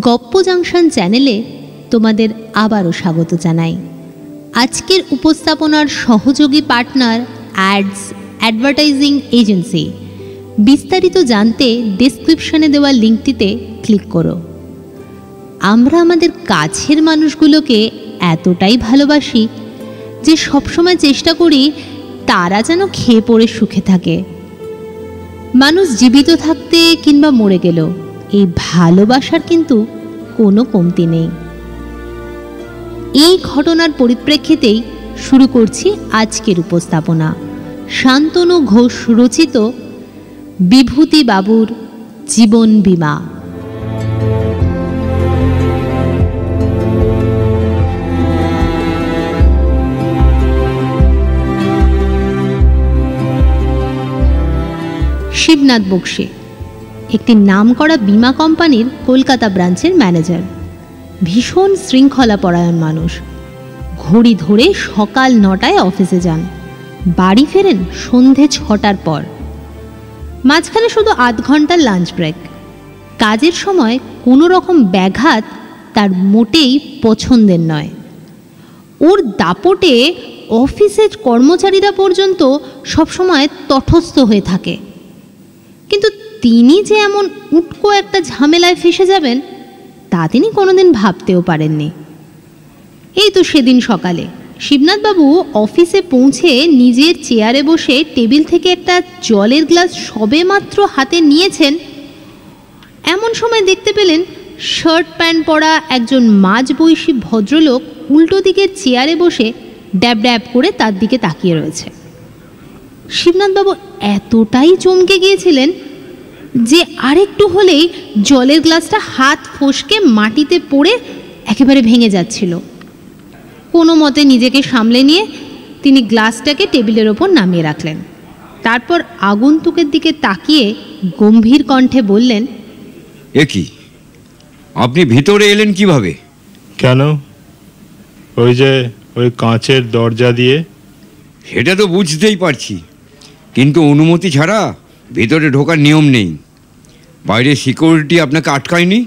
গপ্প জাংশন চ্যানেলে তোমাদের আবারও স্বাগত জানাই। আজকের উপস্থাপনার সহযোগী পার্টনার অ্যাডস অ্যাডভার্টাইজিং এজেন্সি। বিস্তারিত জানতে ডেসক্রিপশনে দেওয়া লিঙ্কটিতে ক্লিক করো। আমরা আমাদের কাছের মানুষগুলোকে এতটাই ভালোবাসি যে সবসময় চেষ্টা করি তারা যেন খেয়ে পড়ে সুখে থাকে। মানুষ জীবিত থাকতে কিংবা মরে গেল, এই ভালোবাসার কিন্তু কোনো কমতি নেই। এই ঘটনার পরিপ্রেক্ষিতেই শুরু করছি আজকের উপস্থাপনা। শান্তনু ঘোষ রচিত বিভূতি বাবুর জীবন বীমা। শিবনাথ বক্সী একটি নামকরা বীমা কোম্পানির কলকাতা ব্রাঞ্চের ম্যানেজার। ভীষণ শৃঙ্খলাপরায়ণ মানুষ। ঘড়ি ধরে সকাল 9টায় অফিসে যান, বাড়ি ফেরেন সন্ধে 6টার পর। মাঝখানে শুধু আধ ঘন্টার লাঞ্চ ব্রেক। কাজের সময় কোনো রকম ব্যাঘাত তার মোটেই পছন্দের নয়। ওর দাপটে অফিসের কর্মচারীরা পর্যন্ত সবসময় তটস্থ হয়ে থাকে, কিন্তু তিনি যে এমন উটকো একটা ঝামেলায় ফেসে যাবেন তা তিনি কোনোদিন ভাবতেও পারেননি। এই তো সেদিন সকালে শিবনাথবাবু অফিসে পৌঁছে নিজের চেয়ারে বসে টেবিল থেকে একটা জলের গ্লাস সবেমাত্র হাতে নিয়েছেন, এমন সময় দেখতে পেলেন শার্ট প্যান্ট পরা একজন মাঝবয়সী ভদ্রলোক উল্টো দিকের চেয়ারে বসে ড্যাব ড্যাব করে তার দিকে তাকিয়ে রয়েছে। শিবনাথবাবু এতটাই চমকে গিয়েছিলেন যে আরেকটু হলেই জলের গ্লাসটা হাত ফসকে মাটিতে পড়ে একেবারে ভেঙে যাচ্ছিল। কোনো মতে নিজেকে সামলে নিয়ে তিনি গ্লাসটাকে টেবিলের ওপর নামিয়ে রাখলেন। তারপর আগন্তুকের দিকে তাকিয়ে গম্ভীর কণ্ঠে বললেন, এ কি, আপনি ভিতরে এলেন কিভাবে? কেন? ওই কাঁচের দরজা দিয়ে। সেটা তো বুঝতেই পারছি, কিন্তু অনুমতি ছাড়া ভিতরে ঢোকার নিয়ম নেই। বাইরে সিকিউরিটি আপনাকে আটকায়নি?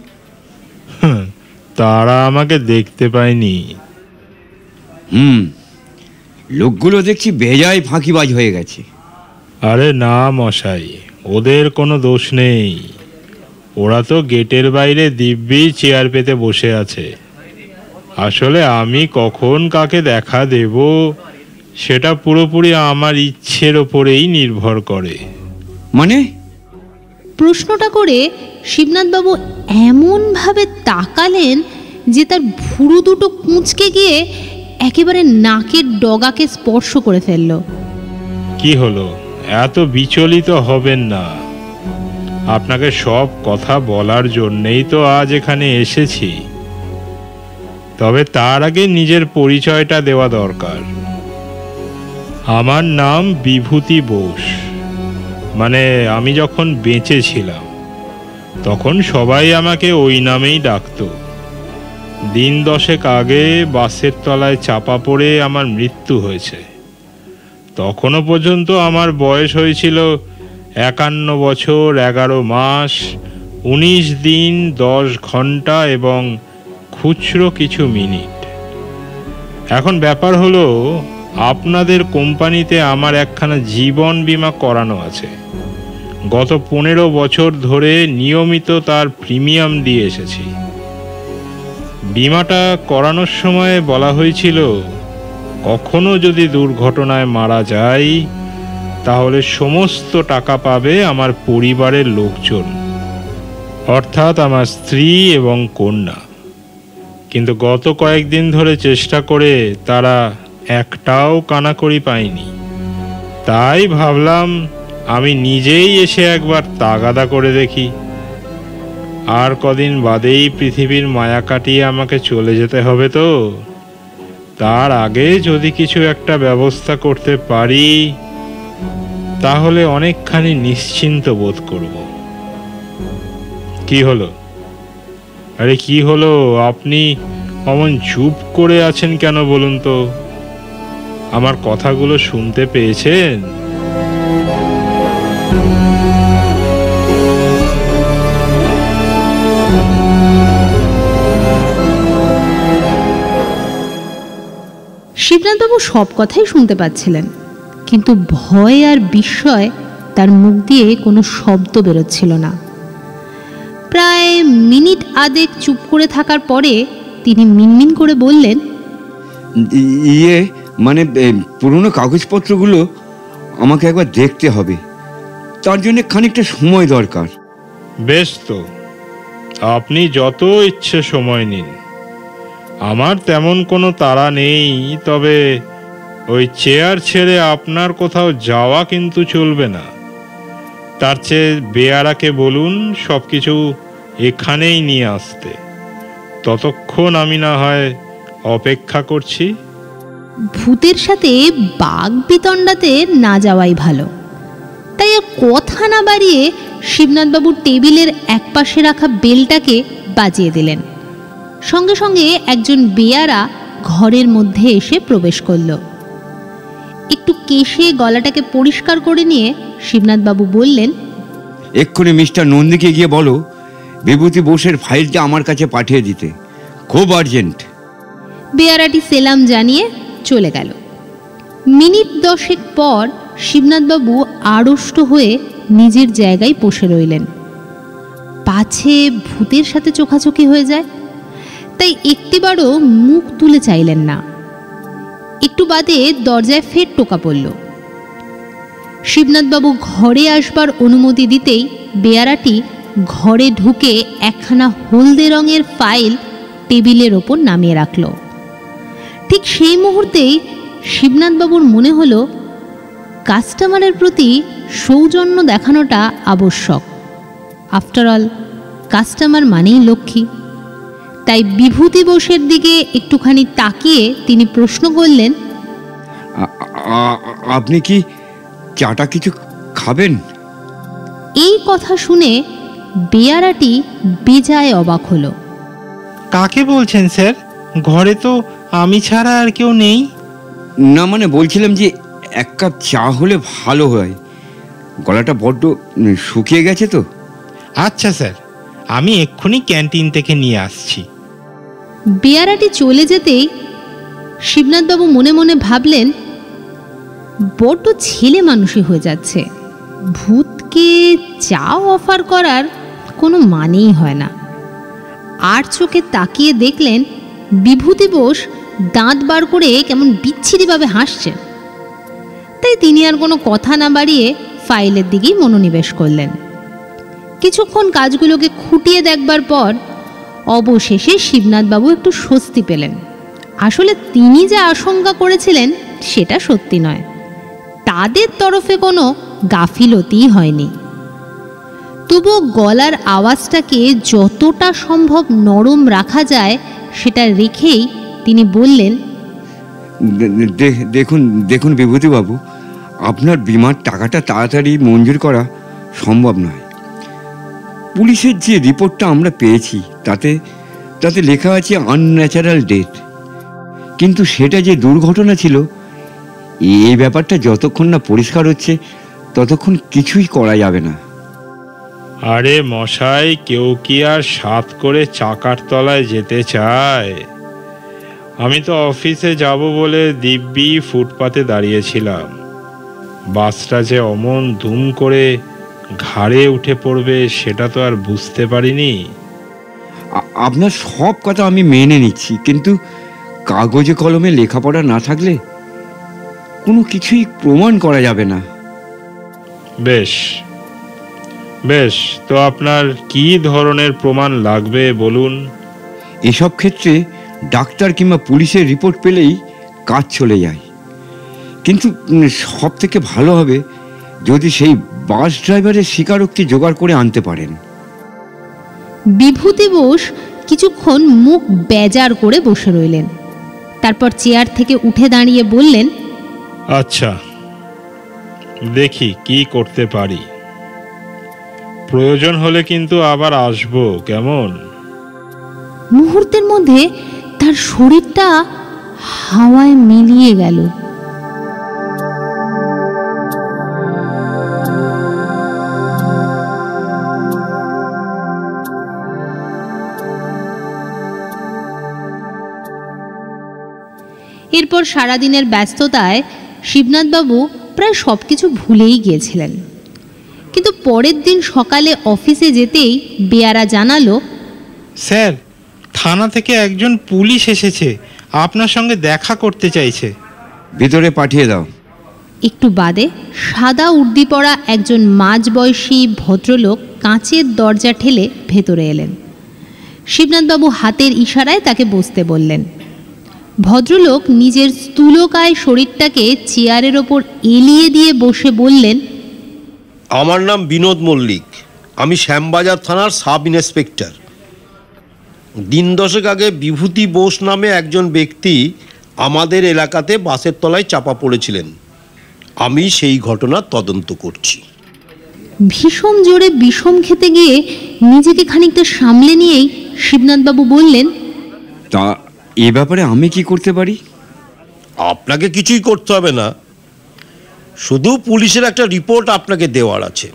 তারা আমাকে দেখতে পায়নি। লোকগুলো দেখছি বেজায় ফাঁকিবাজ হয়ে গেছে। আরে না মশাই, ওদের কোনো দোষ নেই। ওরা তো গেটের বাইরে দিব্যি চেয়ার পেতে বসে আছে। আসলে আমি কখন কাকে দেখা দেব সেটা পুরোপুরি আমার ইচ্ছের ওপরেই নির্ভর করে। মানে? প্রশ্নটা করে শিবনাথবাবু এমনভাবে তাকালেন যে তার ভুরু দুটো কুঁচকে গিয়ে একেবারে নাকের ডগাকে স্পর্শ করে ফেলল। কি হলো, এত বিচলিত হবেন না। আপনাকে সব কথা বলার জন্যেই তো আজ এখানে এসেছি। তবে তার আগে নিজের পরিচয়টা দেওয়া দরকার। আমার নাম বিভূতি বোস। মানে আমি যখন বেঁচে ছিলাম তখন সবাই আমাকে ওই নামেই ডাকতো। দিন 10 আগে বাসের তলায় চাপা পড়ে আমার মৃত্যু হয়েছে। তখনও পর্যন্ত আমার বয়স হয়েছিল 51 বছর 11 মাস 19 দিন 10 ঘন্টা এবং খুচরো কিছু মিনিট। এখন ব্যাপার হলো, আপনাদের কোম্পানিতে আমার একখানা জীবন বীমা করানো আছে। গত 15 বছর ধরে নিয়মিত তার প্রিমিয়াম দিয়ে এসেছি। বীমাটা করানোর সময় বলা হয়েছিল, কখনো যদি দুর্ঘটনায় মারা যাই তাহলে সমস্ত টাকা পাবে আমার পরিবারের লোকজন, অর্থাৎ আমার স্ত্রী এবং কন্যা। কিন্তু গত কয়েকদিন ধরে চেষ্টা করে তারা একটাও কানাকড়ি পায়নি। তাই ভাবলাম আমি নিজেই এসে একবার তাগাদা করে দেখি। আর কদিন বাদেই পৃথিবীর মায়া কাটিয়ে আমাকে চলে যেতে হবে, তো তার আগে যদি কিছু একটা ব্যবস্থা করতে পারি তাহলে অনেকখানি নিশ্চিন্ত বোধ করব। কি হলো? আরে কি হলো, আপনি অমন চুপ করে আছেন কেন বলুন তো? আমার কথাগুলো শুনতে পেয়েছেন? শিবনাথবাবু সব কথাই শুনতে পাচ্ছিলেন, কিন্তু ভয় আর বিস্ময় তার মুখ দিয়ে কোনো শব্দ বেরোচ্ছিল না। প্রায় মিনিট আধেক চুপ করে থাকার পরে তিনি মিনমিন করে বললেন, ইয়ে মানে পুরনো কাগজপত্রগুলো আমাকে একবার দেখতে হবে, তার জন্য খানিকটা সময় দরকার। বেশ, তো আপনি যত ইচ্ছে সময় নিন, আমার তেমন কোনো তাড়া নেই। তবে ওই চেয়ার ছেড়ে আপনার কোথাও যাওয়া কিন্তু চলবে না। তার চেয়ে বেয়ারাকে বলুন সব কিছু এখানেই নিয়ে আসতে। ততক্ষণ আমি না হয় অপেক্ষা করছি। ভূতের সাথে বাঘ বিতণ্ডাতে না যাওয়াই ভালো। তাই আর কথা না বাড়িয়ে শিবনাথবাবু টেবিলের একপাশে রাখা বেলটাকে বাজিয়ে দিলেন। সঙ্গে সঙ্গে একজন বেয়ারা ঘরের মধ্যে এসে প্রবেশ করল। একটু কেশে গলাটাকে পরিষ্কার করে নিয়ে শিবনাথবাবু বললেন, এক্ষুনি মিস্টার নন্দীকে গিয়ে বলো বিভূতি বোসের ফাইলটা আমার কাছে পাঠিয়ে দিতে, খুব আর্জেন্ট। বেয়ারাটি সেলাম জানিয়ে চলে গেল। মিনিট 10 পর শিবনাথবাবু আড়ষ্ট হয়ে নিজের জায়গায় বসে রইলেন। পাছে ভূতের সাথে চোখাচোখি হয়ে যায়, তাই একটিবারও মুখ তুলে চাইলেন না। একটু বাদে দরজায় ফের টোকা পড়ল। শিবনাথবাবু ঘরে আসবার অনুমতি দিতেই বেয়ারাটি ঘরে ঢুকে একখানা হলদে রঙের ফাইল টেবিলের ওপর নামিয়ে রাখল। ঠিক সেই মুহূর্তেই শিবনাথবাবুর মনে হলো কাস্টমারের প্রতি সৌজন্য দেখানোটা আবশ্যক। আফটার অল কাস্টমার মানেই লক্ষ্মী। তাই বিভূতি বোসের দিকে একটুখানি তাকিয়ে তিনি প্রশ্ন করলেন, আপনি কি চাটা কিছু খাবেন? এই কথা শুনে বেয়ারাটি বেজায় অবাক হলো। কাকে বলছেন স্যার? ঘরে তো আমি ছাড়া আর কেউ নেই। না মানে বলছিলাম যে এক কাপ চা হলে ভালো হয়, গলাটা বড্ড শুকিয়ে গেছে তো। আচ্ছা স্যার, আমি এক্ষুনি ক্যান্টিন থেকে নিয়ে আসছি। বেয়ারাটি চলে যেতেই শিবনাথবাবু মনে মনে ভাবলেন, বড্ড ছেলে মানুষই হয়ে যাচ্ছে। ভূতকে চা অফার করার কোনো মানেই হয় না। আর চোখে তাকিয়ে দেখলেন বিভূতি বোস দাঁত বার করে কেমন বিচ্ছিরিভাবে হাসছেন। তাই তিনি আর কোনো কথা না বাড়িয়ে ফাইলের দিকেই মনোনিবেশ করলেন। কিছুক্ষণ কাজগুলোকে খুঁটিয়ে দেখবার পর অবশেষে শিবনাথবাবু একটু স্বস্তি পেলেন। আসলে তিনি যা আশঙ্কা করেছিলেন সেটা সত্যি নয়, তাদের তরফে কোনো গাফিলতিই হয়নি। তবুও গলার আওয়াজটাকে যতটা সম্ভব নরম রাখা যায় সেটা রেখেই তিনি বললেন, দেখুন দেখুন বিভূতিবাবু, আপনার বিমার টাকাটা তাড়াতাড়ি মঞ্জুর করা সম্ভব নয়। পুলিশের যে রিপোর্টটা আমরা পেয়েছি তাতে তাতে লেখা আছে আনন্যাচারাল ডেথ, কিন্তু সেটা যে দুর্ঘটনা ছিল এই ব্যাপারটা যতক্ষণ না পরিষ্কার হচ্ছে ততক্ষণ কিছুই করা যাবে না। আরে মশাই, কেউ কি আর সাত করে চাকার তলায় যেতে চায়? আমি তো অফিসে যাব বলে দিব্যি ফুটপাতে দাঁড়িয়েছিলাম। বাসটা যে অমন ধুম করে ঘাড়ে উঠে পড়বে সেটা তো আর বুঝতে পারিনি। আপনার সব কথা আমি মেনে নিচ্ছি, কিন্তু কাগজে কলমে লেখাপড়া না থাকলে কোনো কিছুই প্রমাণ করা যাবে না। বেশ বেশ, তো আপনার কি ধরনের প্রমাণ লাগবে বলুন। এসব ক্ষেত্রে ডাক্তার কিংবা পুলিশের রিপোর্ট পেলেই কাজ চলে যায়, কিন্তু সব থেকে ভালো হবে যদি সেই বাস ড্রাইভারের স্বীকারোক্তি জোগাড় করে আনতে পারেন। বিভূতি বোস কিছুক্ষণ মুখ বেজার করে বসে রইলেন। তারপর চেয়ার থেকে উঠে দাঁড়িয়ে বললেন, আচ্ছা, দেখি কি করতে পারি। প্রয়োজন হলে কিন্তু আবার আসবো, কেমন? মুহূর্তের মধ্যে তার শরীরটা হাওয়ায় মিলিয়ে গেল। এরপর সারাদিনের ব্যস্ততায় শিবনাথবাবু প্রায় সব কিছু ভুলেই গিয়েছিলেন। কিন্তু পরের দিন সকালে অফিসে যেতেই বেয়ারা জানালো, স্যার, থানা থেকে একজন পুলিশ এসেছে, আপনার সঙ্গে দেখা করতে চাইছে। ভিতরে পাঠিয়ে দাও। একটু বাদে সাদা উর্দি পরা একজন মাঝবয়সী ভদ্রলোক কাঁচের দরজা ঠেলে ভেতরে এলেন। শিবনাথবাবু হাতের ইশারায় তাকে বসতে বললেন। ভদ্রলোক নিজের স্থূলকায় শরীরটাকে চেয়ারের ওপর এলিয়ে দিয়ে বসে বললেন, আমার নাম বিনোদ মল্লিক, আমি শ্যামবাজার থানার সাব ইন্সপেক্টর। দিন দশেক আগে বিভূতি বোস নামে একজন ব্যক্তি আমাদের এলাকাতে বাসের তলায় চাপা পড়েছিলেন। আমি সেই ঘটনার তদন্ত করছি। ভীষণ জোরে বিষম খেতে গিয়ে নিজেকে খানিকটা সামলে নিয়েই শিবনাথবাবু বললেন, তা এ ব্যাপারে আমি কি করতে পারি? আপনাকে কিছুই করতে হবে না, শুধু পুলিশের একটা রিপোর্ট আপনাকে দেওয়ার আছে।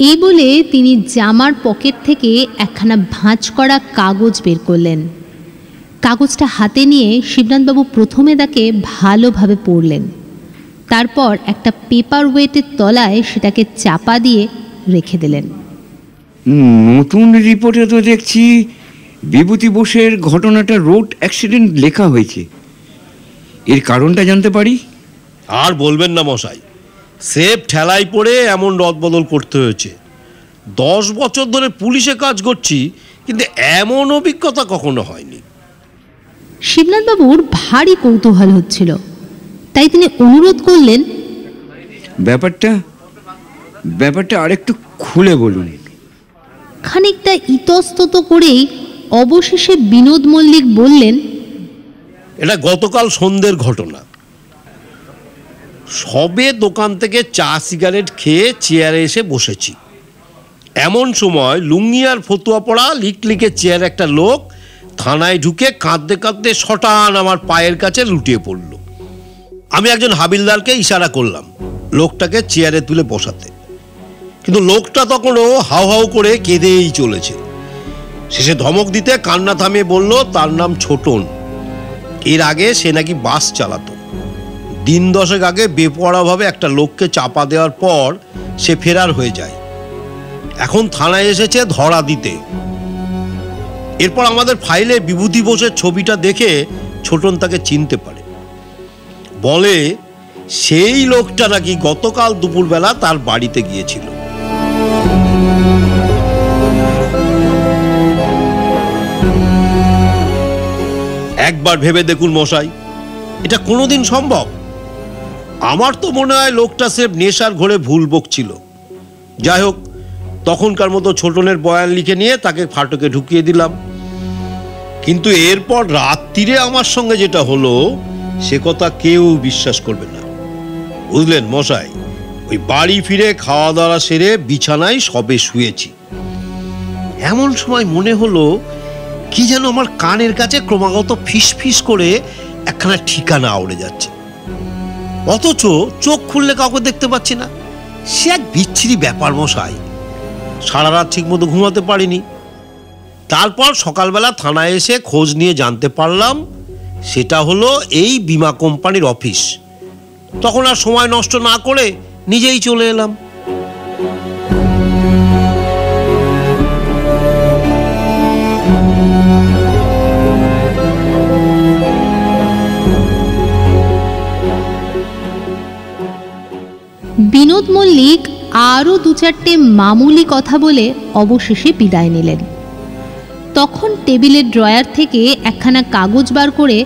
এই বলে তিনি জামার পকেট থেকে একখানা ভাঁজ করা কাগজ বের করলেন। কাগজটা হাতে নিয়ে শিবনাথবাবু প্রথমে তাকে ভালোভাবে পড়লেন, তারপর একটা পেপার ওয়েটের তলায় সেটাকে চাপা দিয়ে রেখে দিলেন। নতুন রিপোর্টে তো দেখছি বিভূতি বোসের ঘটনাটা রোড অ্যাক্সিডেন্ট লেখা হয়েছে। এর কারণটা জানতে পারি? আর বলবেন না মশাই, সেফ ঠেলাই পড়ে এমন রদবদল করতে হয়েছে। 10 বছর ধরে পুলিশে কাজ করছি, কিন্তু এমন অভিজ্ঞতা কখনো হয়নি। শিবনাথবাবুর ভারী কৌতূহল হচ্ছিল, তাই তিনি অনুরোধ করলেন, ব্যাপারটা আরেকটু খুলে বলুন। খানিকটা ইতস্তত করেই অবশেষে বিনোদ মল্লিক বললেন, এটা গতকাল সন্ধ্যের ঘটনা। সবে দোকান থেকে চা সিগারেট খেয়ে চেয়ারে এসে বসেছি, এমন সময় লুঙ্গি আর ফতুয়া পড়া লিকলিকে চেয়ারে একটা লোক থানায় ঢুকে কাঁদতে কাঁদতে শটান আমার পায়ের কাছে লুটিয়ে পড়ল। আমি একজন হাবিলদারকে ইশারা করলাম লোকটাকে চেয়ারে তুলে বসাতে, কিন্তু লোকটা তখনও হাউ হাউ করে কেঁদেই চলেছে। শেষে ধমক দিতে কান্না থামিয়ে বলল তার নাম ছোটন, এর আগে সে নাকি বাস চালাতো। দিন দশেক আগে বেপরোয়াভাবে একটা লোককে চাপা দেওয়ার পর সে ফেরার হয়ে যায়, এখন থানায় এসেছে ধরা দিতে। এরপর আমাদের ফাইলে বিভূতি বোসের ছবিটা দেখে ছোটন তাকে চিনতে পারে, বলে সেই লোকটা নাকি গতকাল দুপুরবেলা তার বাড়িতে গিয়েছিল। একবার ভেবে দেখুন মশাই, এটা কোনোদিন সম্ভব? আমার তো মনে হয় লোকটা স্রেফ নেশার ঘোরে ভুল বকছিল। যাই হোক, তখনকার মতো ছোটনের বয়ান লিখে নিয়ে তাকে ফাটকে ঢুকিয়ে দিলাম। কিন্তু এরপর রাত্রিরে আমার সঙ্গে যেটা হলো সে কথা কেউ বিশ্বাস করবে না, বুঝলেন মশাই। ওই বাড়ি ফিরে খাওয়া দাওয়া সেরে বিছানায় সবে শুয়েছি, এমন সময় মনে হলো কি যেন আমার কানের কাছে ক্রমাগত ফিস ফিস করে একখানা ঠিকানা আউড়ে যাচ্ছে, অথচ চোখ খুললে কাউকে দেখতে পাচ্ছি না। সে এক বিচ্ছিরি ব্যাপার মশাই। সারা রাত ঠিক মতো ঘুমাতে পারিনি। তারপর সকালবেলা থানায় এসে খোঁজ নিয়ে জানতে পারলাম সেটা হলো এই বীমা কোম্পানির অফিস। তখন আর সময় নষ্ট না করে নিজেই চলে এলাম। বিনোদ মল্লিক আরও 2-4টে মামুলি কথা বলে অবশেষে বিদায় নিলেন। তখন টেবিলের ড্রয়ার থেকে একখানা কাগজ বার করে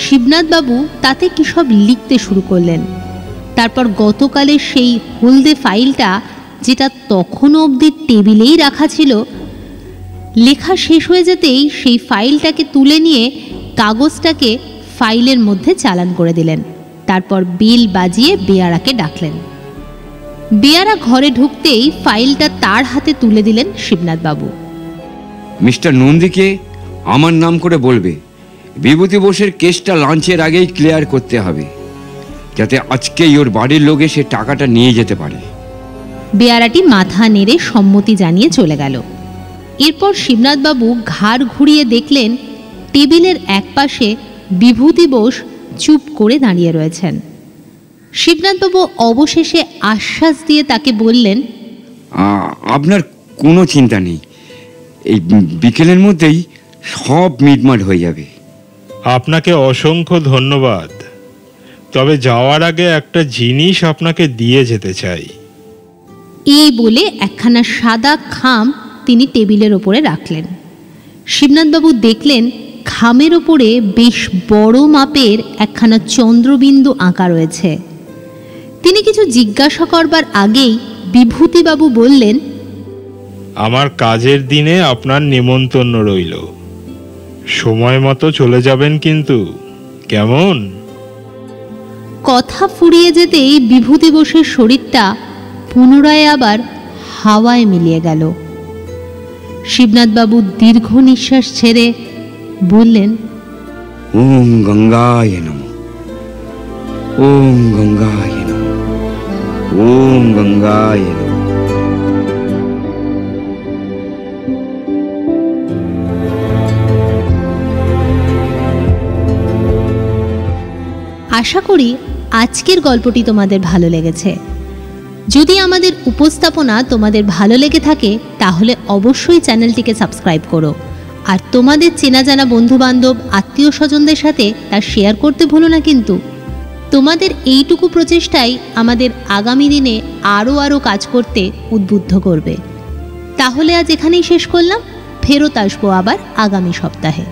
শিবনাথবাবু তাতে কী সব লিখতে শুরু করলেন। তারপর গতকালের সেই হলদে ফাইলটা, যেটা তখনও অবধি টেবিলেই রাখা ছিল, লেখা শেষ হয়ে যেতেই সেই ফাইলটাকে তুলে নিয়ে কাগজটাকে ফাইলের মধ্যে চালান করে দিলেন। তারপর বেল বাজিয়ে বেয়ারাকে ডাকলেন। বেয়ারা ঘরে ঢুকতেই ফাইলটা তার হাতে তুলে দিলেন শিবনাথবাবু। মিস্টার নন্দীকে আমার নাম করে বলবে বিভূতি বোসের কেসটা লাঞ্চের আগেই ক্লিয়ার করতে হবে, যাতে আজকেই ওর বাড়ির লোক এসে টাকাটা নিয়ে যেতে পারে। বেয়ারাটি মাথা নেড়ে সম্মতি জানিয়ে চলে গেল। এরপর শিবনাথবাবু ঘাড় ঘুরিয়ে দেখলেন টেবিলের একপাশে বিভূতি বোস চুপ করে দাঁড়িয়ে রয়েছেন। শিবনাথবাবু অবশেষে আশ্বাস দিয়ে তাকে বললেন, আপনার কোনো চিন্তা নেই, এই বিকেলের মধ্যেই সব মিটমাট হয়ে যাবে। আপনাকে অসংখ্য ধন্যবাদ। তবে যাওয়ার আগে একটা জিনিস আপনাকে দিয়ে যেতে চাই। এই বলে একখানা সাদা খাম তিনি টেবিলের ওপরে রাখলেন। শিবনাথবাবু দেখলেন খামের ওপরে বেশ বড় মাপের একখানা চন্দ্রবিন্দু আঁকা রয়েছে। তিনি কিছু জিজ্ঞাসা করবার আগেই বিভূতিবাবু বললেন, আমার কাজের দিনে আপনার নিমন্ত্রণ রইল। সময় মতো চলে যাবেন কিন্তু, কেমন? কথা ফুরিয়ে যেতেই বিভূতি বোসের শরীরটা পুনরায় আবার হাওয়ায় মিলিয়ে গেল। শিবনাথবাবু দীর্ঘ নিঃশ্বাস ছেড়ে বললেন, ওম গঙ্গায় নমঃ, ওম গঙ্গায় নমঃ, ওম গঙ্গায় নমঃ। আশা করি আজকের গল্পটি তোমাদের ভালো লেগেছে। যদি আমাদের উপস্থাপনা তোমাদের ভালো লেগে থাকে তাহলে অবশ্যই চ্যানেলটিকে সাবস্ক্রাইব করো, আর তোমাদের চেনা জানা বন্ধুবান্ধব আত্মীয় স্বজনদের সাথে তা শেয়ার করতে ভুলো না কিন্তু। তোমাদের এইটুকু প্রচেষ্টাই আমাদের আগামী দিনে আরও কাজ করতে উদ্বুদ্ধ করবে। তাহলে আজ এখানেই শেষ করলাম, ফেরত আসবো আবার আগামী সপ্তাহে।